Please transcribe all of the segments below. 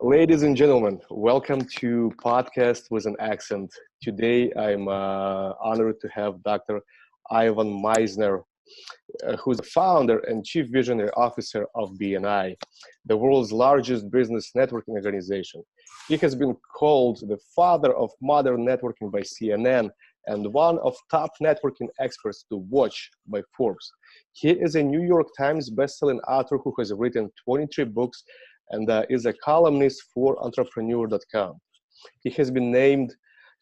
Ladies and gentlemen, welcome to Podcast with an Accent. Today, I'm honored to have Dr. Ivan Misner, who's the founder and chief visionary officer of BNI, the world's largest business networking organization. He has been called the father of modern networking by CNN and one of top networking experts to watch by Forbes. He is a New York Times bestselling author who has written 23 books and is a columnist for entrepreneur.com. He has been named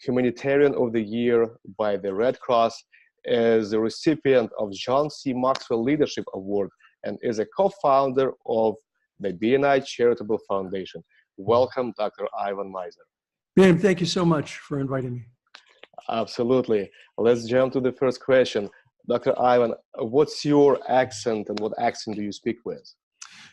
Humanitarian of the Year by the Red Cross, is a recipient of John C. Maxwell Leadership Award, and is a co-founder of the BNI Charitable Foundation. Welcome, Dr. Ivan Misner. Ben, thank you so much for inviting me. Absolutely. Let's jump to the first question. Dr. Ivan, what's your accent and what accent do you speak with?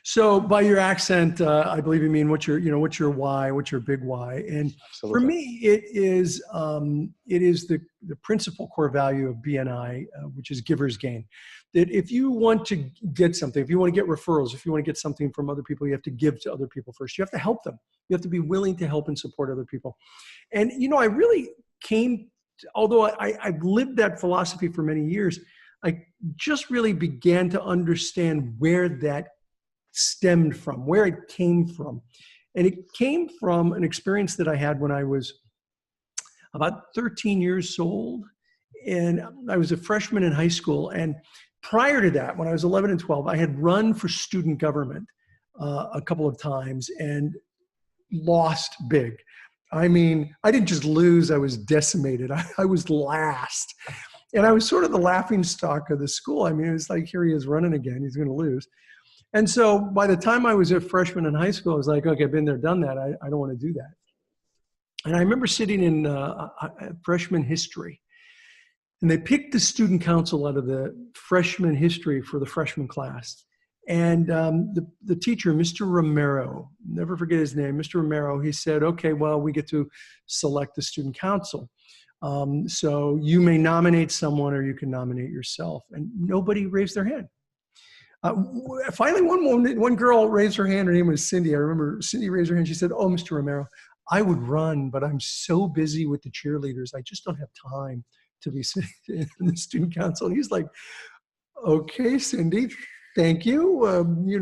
So by your accent, I believe you mean what's your why, what's your big why. And Absolutely. For me, it is the principal core value of BNI, which is giver's gain. That if you want to get something, if you want to get referrals, if you want to get something from other people, you have to give to other people first. You have to help them. You have to be willing to help and support other people. And, I really came, although I've lived that philosophy for many years, I just really began to understand where that stemmed from, where it came from. And it came from an experience that I had when I was about 13 years old. And I was a freshman in high school. And prior to that, when I was 11 and 12, I had run for student government a couple of times and lost big. I mean, I didn't just lose, I was decimated. I was last. And I was sort of the laughing stock of the school. I mean, it was like, here he is running again, he's going to lose. And so by the time I was a freshman in high school, I was like, okay, I've been there, done that. I don't want to do that. And I remember sitting in freshman history, and they picked the student council out of the freshman history for the freshman class. And the teacher, Mr. Romero, never forget his name, Mr. Romero, he said, okay, well, we get to select the student council. So you may nominate someone or you can nominate yourself. And nobody raised their hand. Finally, one girl raised her hand. Her name was Cindy. I remember Cindy raised her hand. She said, oh, Mr. Romero, I would run, but I'm so busy with the cheerleaders. I just don't have time to be sitting in the student council. And he's like, okay, Cindy, thank you.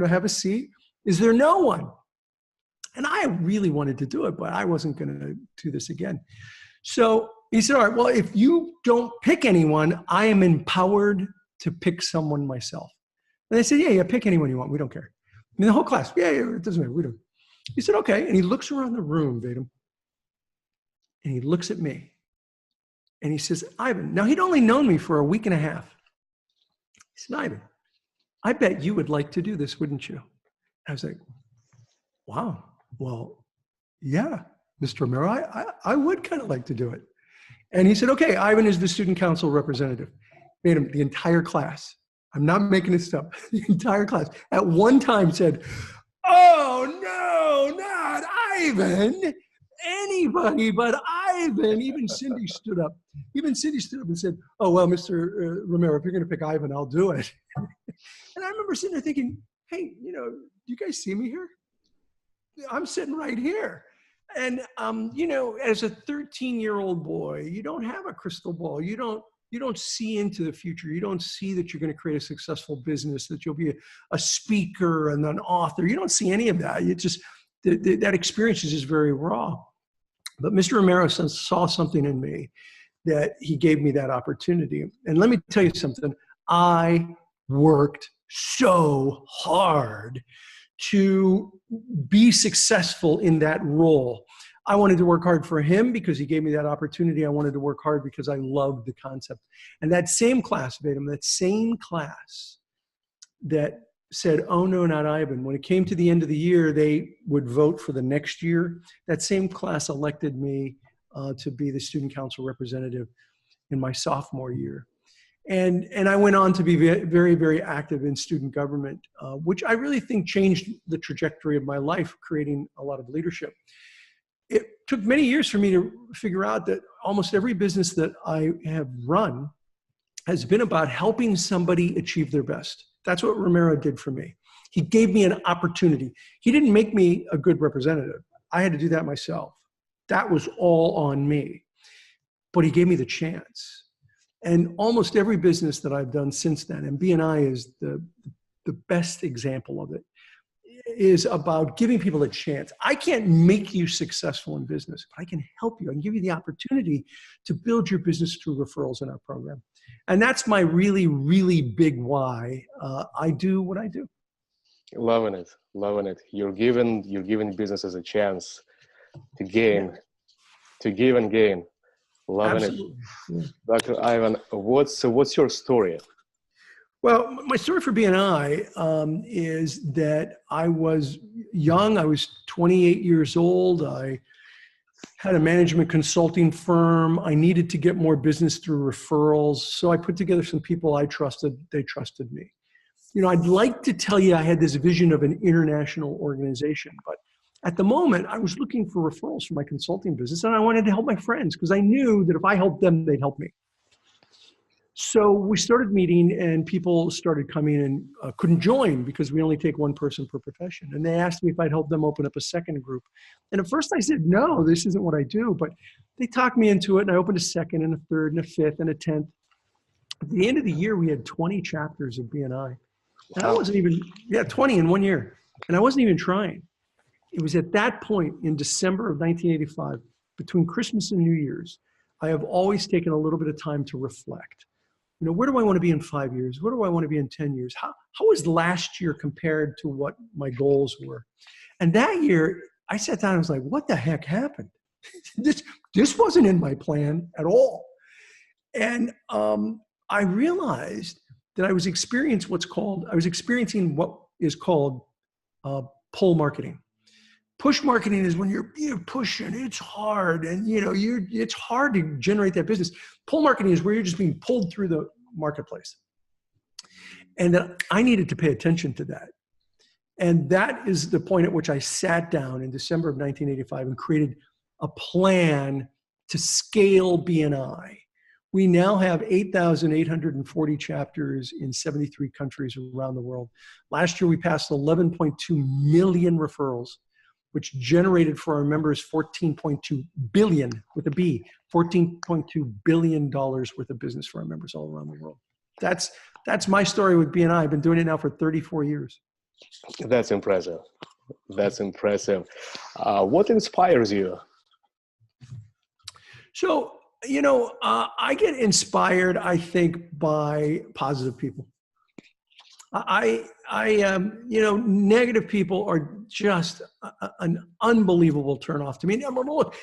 Have a seat. Is there no one? And I really wanted to do it, but I wasn't going to do this again. So he said, all right, well, if you don't pick anyone, I am empowered to pick someone myself. And I said, yeah, pick anyone you want. We don't care. I mean, the whole class, yeah, it doesn't matter. We don't. He said, okay. And he looks around the room, Vadim, and he looks at me. And he says, Ivan, now he'd only known me for a week and a half. He said, Ivan, I bet you would like to do this, wouldn't you? I was like, wow, well, yeah, Mr. Romero, I would kind of like to do it. And he said, okay, Ivan is the student council representative. Vadim, the entire class, I'm not making this up. The entire class at one time said, oh, no, not Ivan. Anybody but Ivan. Even Cindy stood up. And said, oh, well, Mr. Romero, if you're going to pick Ivan, I'll do it. And I remember sitting there thinking, hey, do you guys see me here? I'm sitting right here. And, as a 13-year-old boy, you don't have a crystal ball. You don't see into the future. You don't see that you're going to create a successful business, that you'll be a speaker and an author. You don't see any of that. You just, that experience is just very raw. But Mr. Romero saw something in me that he gave me that opportunity. And let me tell you something. I worked so hard to be successful in that role. I wanted to work hard for him because he gave me that opportunity. I wanted to work hard because I loved the concept. And that same class, Vadim, that same class that said, oh, no, not Ivan. When it came to the end of the year, they would vote for the next year. That same class elected me to be the student council representative in my sophomore year. And I went on to be very, very active in student government, which I really think changed the trajectory of my life, creating a lot of leadership. It took many years for me to figure out that almost every business that I have run has been about helping somebody achieve their best. That's what Romero did for me. He gave me an opportunity. He didn't make me a good representative. I had to do that myself. That was all on me. But he gave me the chance. And almost every business that I've done since then, and BNI is the best example of it, is about giving people a chance. I can't make you successful in business, but I can help you. I can give you the opportunity to build your business through referrals in our program. And that's my really, really big why I do what I do. Loving it, loving it. You're giving businesses a chance to gain, to give and gain. Loving Absolutely. it. Yeah. Dr. Ivan, what's your story? Well, my story for BNI is that I was young. I was 28 years old. I had a management consulting firm. I needed to get more business through referrals. So I put together some people I trusted. They trusted me. I'd like to tell you I had this vision of an international organization, but at the moment I was looking for referrals for my consulting business, and I wanted to help my friends because I knew that if I helped them, they'd help me. So we started meeting, and people started coming and couldn't join because we only take one person per profession. And they asked me if I'd help them open up a second group. And at first I said, no, this isn't what I do. But they talked me into it, and I opened a second and a third and a fifth and a 10th. At the end of the year, we had 20 chapters of BNI. And I wasn't even, 20 in 1 year. And I wasn't even trying. It was at that point in December of 1985, between Christmas and New Year's, I have always taken a little bit of time to reflect. Where do I want to be in 5 years? Where do I want to be in 10 years? How was last year compared to what my goals were? And that year, I sat down and was like, what the heck happened? This wasn't in my plan at all. And I realized that I was experiencing what is called pull marketing. Push marketing is when you're pushing, it's hard, and it's hard to generate that business. Pull marketing is where you're just being pulled through the marketplace. And that I needed to pay attention to that. And that is the point at which I sat down in December of 1985 and created a plan to scale BNI. We now have 8,840 chapters in 73 countries around the world. Last year, we passed 11.2 million referrals, which generated for our members $14.2 billion with a B, $14.2 billion worth of business for our members all around the world. That's my story with BNI. I've been doing it now for 34 years. That's impressive. That's impressive. What inspires you? So, I get inspired, I think, by positive people. Negative people are just an unbelievable turnoff to me. Look,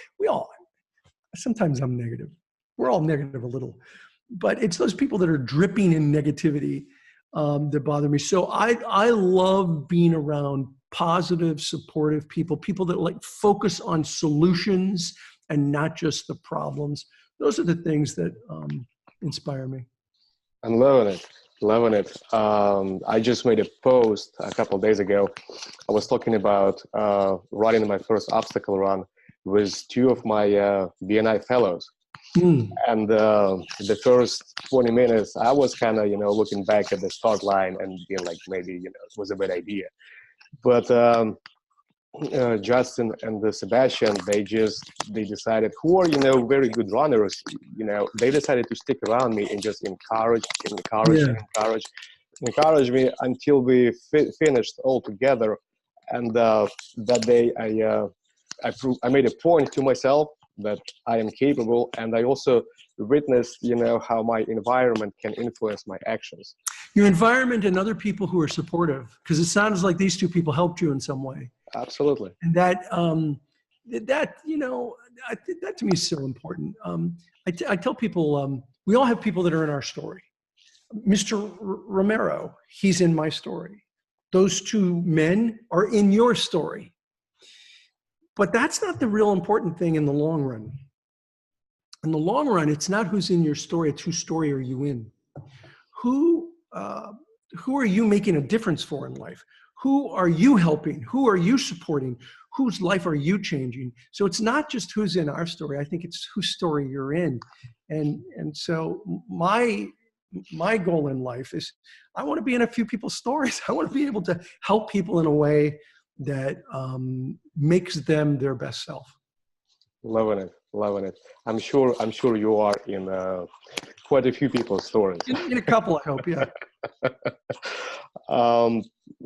sometimes I'm negative. We're all negative a little, but it's those people that are dripping in negativity that bother me. So I love being around positive, supportive people that focus on solutions and not just the problems. Those are the things that inspire me. I'm loving it. Loving it. I just made a post a couple of days ago. I was talking about running my first obstacle run with two of my BNI fellows. And the first 20 minutes, I was kind of, looking back at the start line and being like, maybe, it was a bad idea. But Justin and Sebastian, they decided, who are, very good runners, they decided to stick around me and just encourage me until we finished all together. And that day I made a point to myself that I am capable, and I also witnessed, how my environment can influence my actions. Your environment and other people who are supportive, because it sounds like these two people helped you in some way. Absolutely. And that to me is so important. I tell people, we all have people that are in our story. Mr. Romero, he's in my story. Those two men are in your story. But that's not the real important thing in the long run. In the long run, it's not who's in your story, it's whose story are you in. Who are you making a difference for in life? Who are you helping? Who are you supporting? Whose life are you changing? So it's not just who's in our story. I think it's whose story you're in. And so my goal in life is I want to be in a few people's stories. I want to be able to help people in a way that makes them their best self. Loving it, loving it. I'm sure you are in quite a few people's stories. In a couple, I hope, yeah.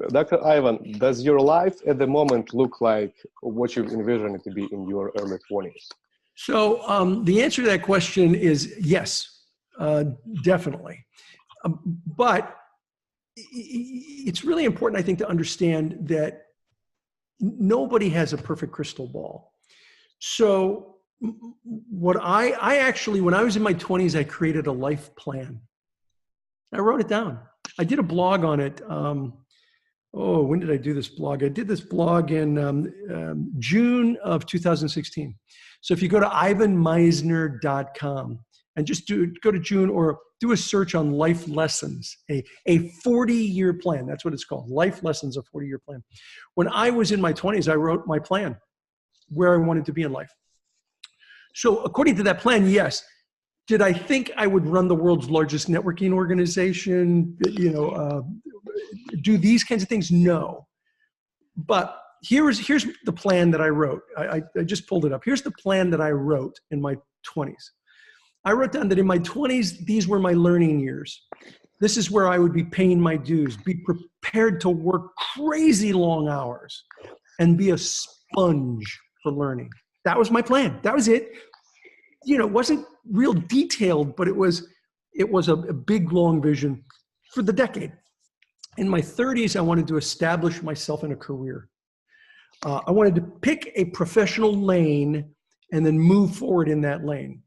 Dr. Ivan, does your life at the moment look like what you envisioned it to be in your early 20s? So the answer to that question is yes, definitely. But it's really important, I think, to understand that nobody has a perfect crystal ball. So what I actually, when I was in my 20s, I created a life plan. I wrote it down. I did a blog on it. When did I do this blog? I did this blog in June of 2016. So if you go to ivanmisner.com and just go to June or do a search on life lessons, a 40-year plan. That's what it's called, life lessons, a 40-year plan. When I was in my 20s, I wrote my plan, where I wanted to be in life. So according to that plan, yes. Did I think I would run the world's largest networking organization, do these kinds of things? No. But here's the plan that I wrote. I just pulled it up. Here's the plan that I wrote in my 20s. I wrote down that in my 20s, these were my learning years. This is where I would be paying my dues, be prepared to work crazy long hours, and be a sponge for learning. That was my plan. That was it. It wasn't real detailed, but it was a big, long vision for the decade. In my 30s, I wanted to establish myself in a career. I wanted to pick a professional lane and then move forward in that lane.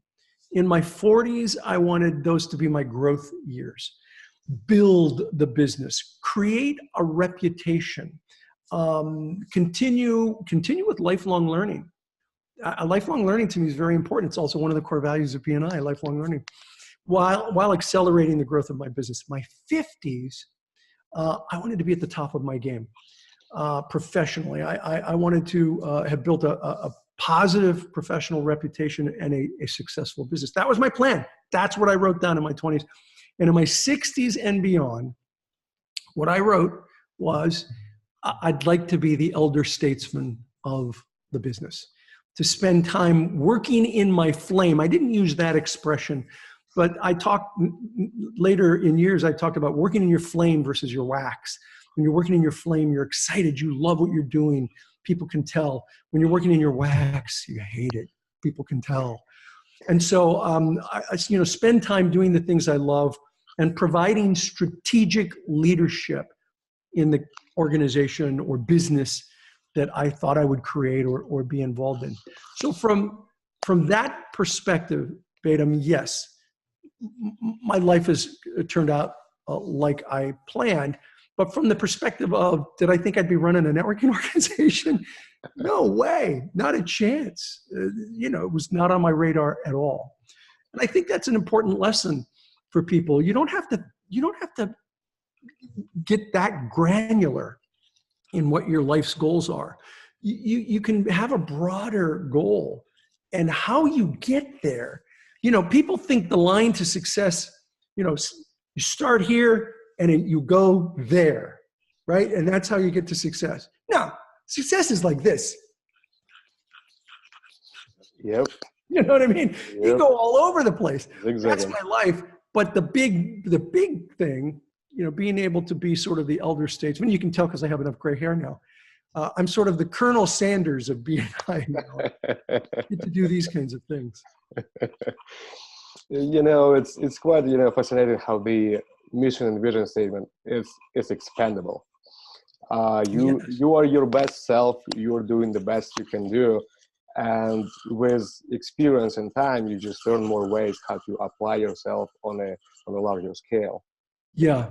In my 40s, I wanted those to be my growth years. Build the business, create a reputation, continue with lifelong learning. Lifelong learning to me is very important. It's also one of the core values of BNI, lifelong learning, while accelerating the growth of my business. My 50s, I wanted to be at the top of my game professionally. I wanted to have built a positive professional reputation and a successful business. That was my plan. That's what I wrote down in my 20s. And in my 60s and beyond, what I wrote was, I'd like to be the elder statesman of the business, to spend time working in my flame. I didn't use that expression, but I talked later in years, I talked about working in your flame versus your wax. When you're working in your flame, you're excited, you love what you're doing. People can tell. When you're working in your wax, you hate it. People can tell. And so I spend time doing the things I love and providing strategic leadership in the organization or business that I thought I would create or be involved in. So from that perspective, Betam, yes, my life has turned out like I planned. But from the perspective of, did I think I'd be running a networking organization? No way, not a chance. It was not on my radar at all. And I think that's an important lesson for people. You don't have to get that granular in what your life's goals are. You can have a broader goal, and how you get there. People think the line to success, you start here and then you go there, right? And that's how you get to success. No, success is like this. Yep. You know what I mean? Yep. You go all over the place. Exactly. That's my life. But the big thing, being able to be sort of the elder statesman, you can tell because I have enough gray hair now. I'm sort of the Colonel Sanders of BNI now. I get to do these kinds of things. It's quite fascinating how the mission and vision statement is expandable. You are your best self. You're doing the best you can do, and with experience and time, you just learn more ways how to apply yourself on a larger scale. Yeah.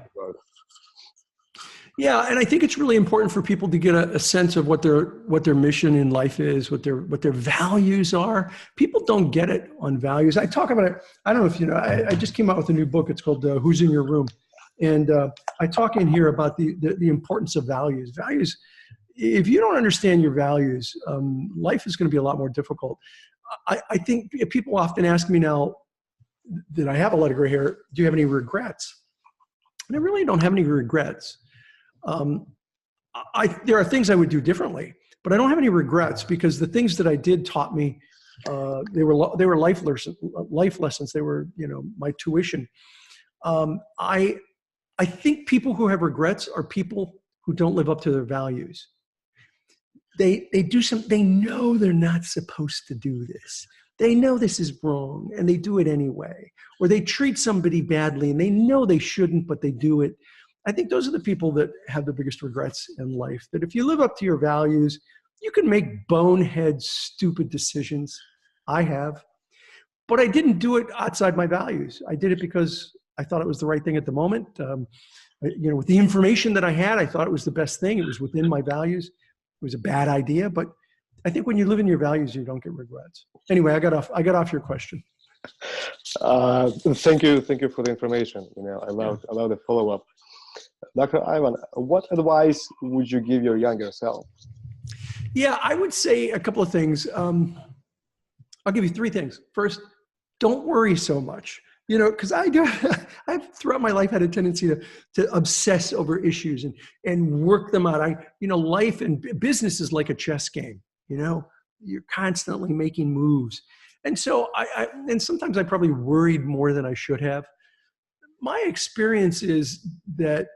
Yeah, and I think it's really important for people to get a sense of what their mission in life is, what their values are. People don't get it on values. I talk about it. I don't know if you know. I just came out with a new book. It's called "Who's in Your Room," and I talk in here about the importance of values. Values. If you don't understand your values, life is going to be a lot more difficult. I think people often ask me now that I have a lot of gray hair, do you have any regrets? And I really don't have any regrets. there are things I would do differently, but I don't have any regrets because the things that I did taught me, they were life lessons. They were, my tuition. I think people who have regrets are people who don't live up to their values. They know they're not supposed to do this. They know this is wrong and they do it anyway. Or they treat somebody badly and they know they shouldn't, but they do it. I think those are the people that have the biggest regrets in life. That if you live up to your values, you can make bonehead, stupid decisions. I have. But I didn't do it outside my values. I did it because I thought it was the right thing at the moment. With the information that I had, I thought it was the best thing. It was within my values. It was a bad idea, but I think when you live in your values, you don't get regrets. Anyway, I got off your question. Thank you for the information. I love the follow-up. Dr. Ivan, what advice would you give your younger self? Yeah, I would say a couple of things. I'll give you three things. First, don't worry so much. Because I've throughout my life had a tendency to obsess over issues and work them out. Life and business is like a chess game. You're constantly making moves. And so and sometimes I probably worried more than I should have. My experience is that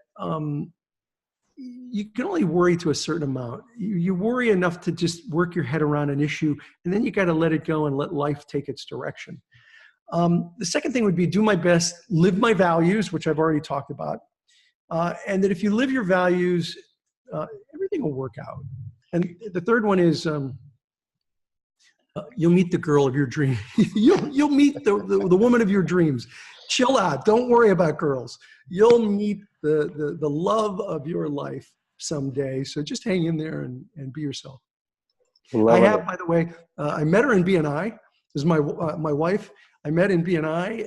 you can only worry to a certain amount. You worry enough to just work your head around an issue, and then you got to let it go and let life take its direction. The second thing would be do my best, live my values, which I've already talked about. And that if you live your values, everything will work out. And the third one is you'll meet the girl of your dream. You'll meet the woman of your dreams. Chill out. Don't worry about girls. You'll meet the love of your life someday. So just hang in there and be yourself. By the way, I met her in BNI. This is my wife. I met in BNI,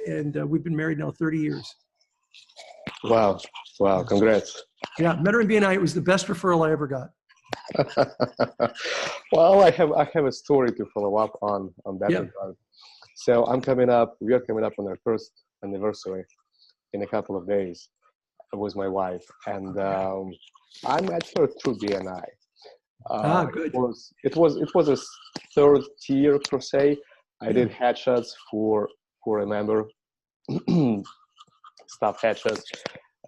and we've been married now 30 years. Wow. Congrats. Yeah, met her in BNI. It was the best referral I ever got. Well, I have a story to follow up on that regard. So we are coming up on our first anniversary in a couple of days with my wife. And I met her through BNI. Good. It was a third tier per se. I did headshots for a member, staff headshots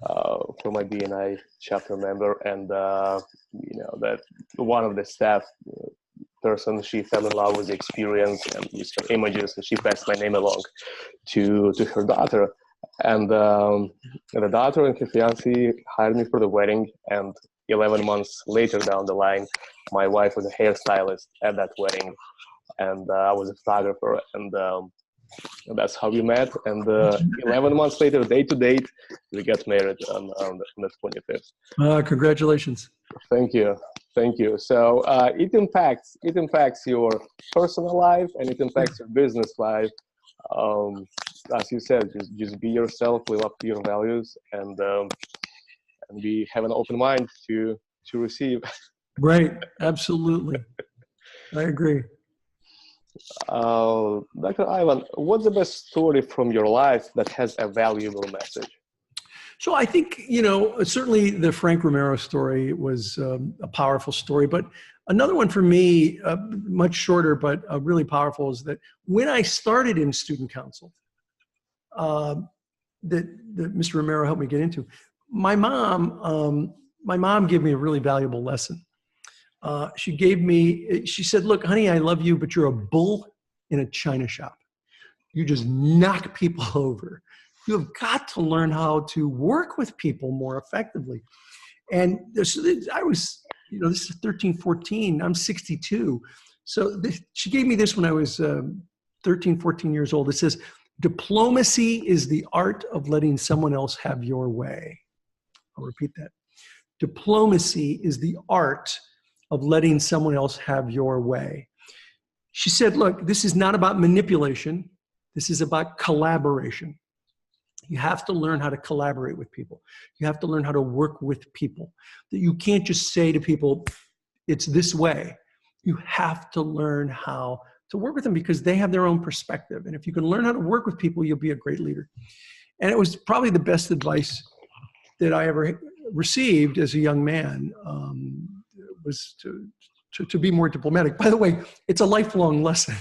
for my BNI chapter member, and that one of the staff person, she fell in love with the experience and used her images, and she passed my name along to her daughter, and the daughter and her fiance hired me for the wedding, and 11 months later down the line, my wife was a hairstylist at that wedding. And I was a photographer, and that's how we met. And 11 months later, date to date, we got married on the 25th. Congratulations! Thank you. So it impacts your personal life, and it impacts your business life. As you said, just be yourself, live up to your values, and have an open mind to receive. Right. Absolutely. I agree. Dr. Ivan, what's the best story from your life that has a valuable message? So I think, certainly the Frank Romero story was a powerful story, but another one for me, much shorter, but really powerful, is that when I started in student council, that Mr. Romero helped me get into, my mom gave me a really valuable lesson. She said, look, honey, I love you, but you're a bull in a china shop. You just knock people over. You have got to learn how to work with people more effectively. And I was, this is 13, 14, I'm 62. So she gave me this when I was 13, 14 years old. It says, diplomacy is the art of letting someone else have your way. I'll repeat that. Diplomacy is the art of letting someone else have your way. She said, look, this is not about manipulation. This is about collaboration. You have to learn how to collaborate with people. You have to learn how to work with people. That you can't just say to people, it's this way. You have to learn how to work with them because they have their own perspective. And if you can learn how to work with people, you'll be a great leader. And it was probably the best advice that I ever received as a young man was to be more diplomatic. By the way, it's a lifelong lesson.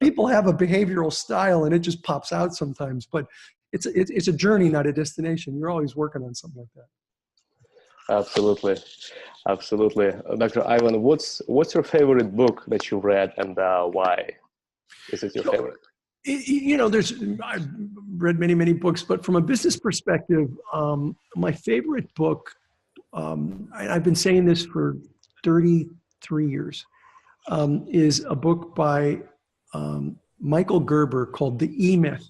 People have a behavioral style and it just pops out sometimes, but it's a journey, not a destination. You're always working on something like that. Absolutely. Absolutely. Dr. Ivan, what's your favorite book that you read, and why is it your favorite? I've read many books, but from a business perspective, my favorite book, I've been saying this for 33 years, is a book by Michael Gerber called The E-Myth.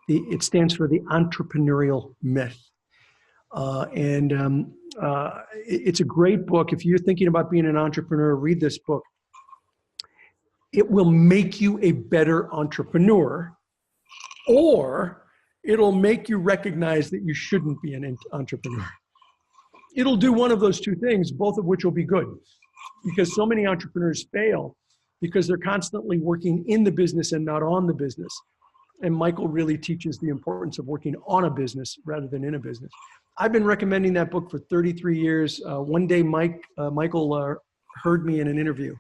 It stands for the entrepreneurial myth. It's a great book. If you're thinking about being an entrepreneur, read this book. It will make you a better entrepreneur, or it'll make you recognize that you shouldn't be an entrepreneur. It'll do one of those two things, both of which will be good, because so many entrepreneurs fail because they're constantly working in the business and not on the business. And Michael really teaches the importance of working on a business rather than in a business. I've been recommending that book for 33 years. One day, Michael heard me in an interview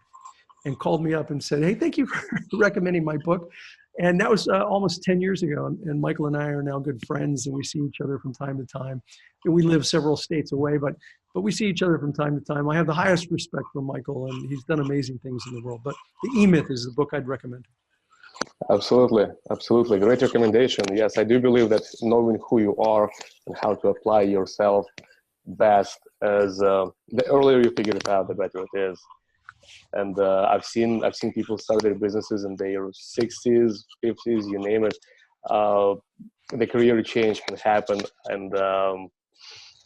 and called me up and said, "Hey, thank you for recommending my book." And that was almost 10 years ago. And Michael and I are now good friends, and we see each other from time to time. And we live several states away, but we see each other from time to time. I have the highest respect for Michael, and he's done amazing things in the world. But The E-Myth is the book I'd recommend. Absolutely. Absolutely. Great recommendation. Yes, I do believe that knowing who you are and how to apply yourself best, as the earlier you figure it out, the better it is. And I've seen people start their businesses in their 60s, 50s, you name it. The career change can happen, and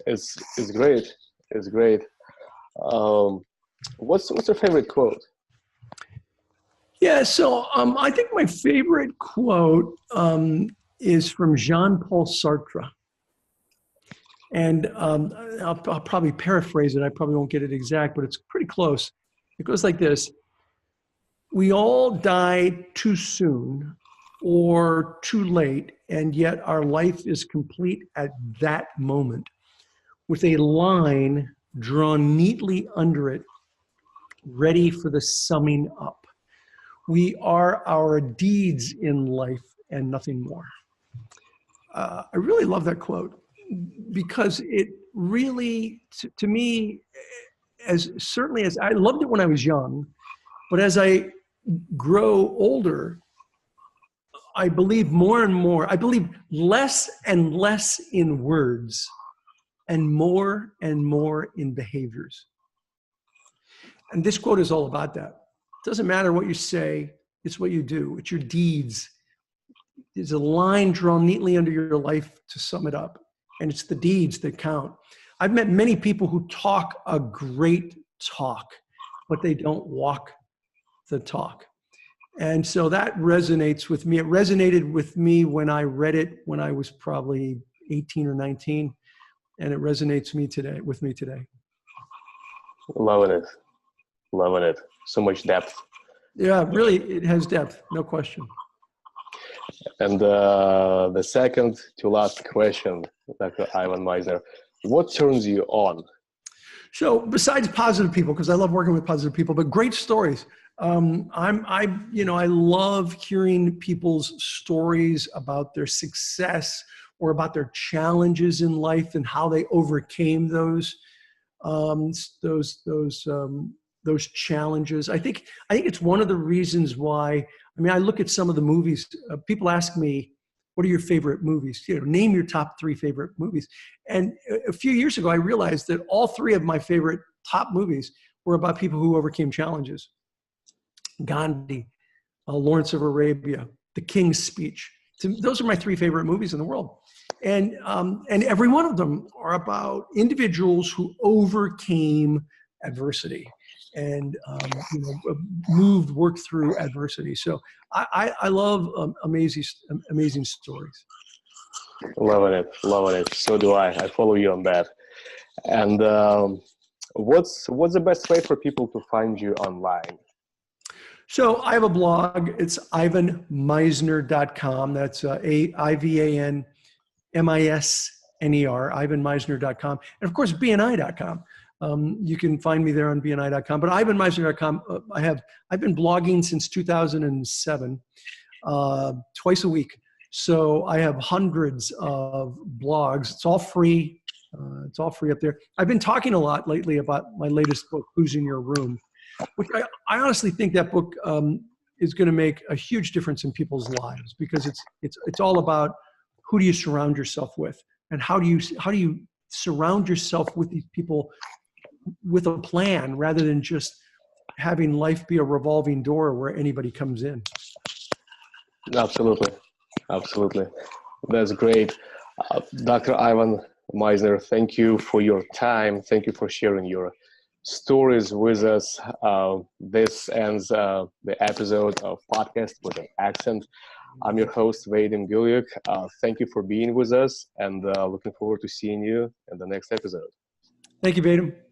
it's great. It's great. What's your favorite quote? Yeah, so I think my favorite quote is from Jean-Paul Sartre. And I'll probably paraphrase it. I probably won't get it exact, but it's pretty close. It goes like this: we all die too soon or too late, and yet our life is complete at that moment, with a line drawn neatly under it, ready for the summing up. We are our deeds in life and nothing more. I really love that quote, because it really, to me, certainly as I loved it when I was young, but as I grow older, I believe more and more, I believe less and less in words and more in behaviors. And this quote is all about that. It doesn't matter what you say, it's what you do. It's your deeds. There's a line drawn neatly under your life to sum it up. And it's the deeds that count. I've met many people who talk a great talk, but they don't walk the talk. And so that resonates with me. It resonated with me when I read it when I was probably 18 or 19. And it resonates with me today. Loving it. Loving it. So much depth. Yeah, really, it has depth, no question. And the second to last question, Dr. Ivan Misner, what turns you on? So besides positive people, because I love working with positive people, but great stories. I love hearing people's stories about their success or about their challenges in life and how they overcame those challenges. I think it's one of the reasons why. I mean, I look at some of the movies. People ask me, "What are your favorite movies? Name your top 3 favorite movies." And a few years ago, I realized that all 3 of my favorite top movies were about people who overcame challenges. Gandhi, Lawrence of Arabia, The King's Speech. Those are my 3 favorite movies in the world. And every one of them are about individuals who overcame adversity and worked through adversity. So I love amazing stories. Loving it. So do I. I follow you on that. And what's the best way for people to find you online? So I have a blog. It's ivanmisner.com. That's IvanMisner.com. M-I-S-N-E-R, ivanmisner.com. And of course, BNI.com. You can find me there on BNI.com. But ivanmisner.com, I've been blogging since 2007, twice a week. So I have hundreds of blogs. It's all free. It's all free up there. I've been talking a lot lately about my latest book, Who's in Your Room, which I honestly think that book is going to make a huge difference in people's lives, because it's all about who do you surround yourself with, and how do you surround yourself with these people with a plan, rather than just having life be a revolving door where anybody comes in. Absolutely. That's great. Dr. Ivan Misner, thank you for your time. Thank you for sharing your stories with us. This ends the episode of Podcast with an Accent. I'm your host, Vadim Gilyuk. Thank you for being with us, and looking forward to seeing you in the next episode. Thank you, Vadim.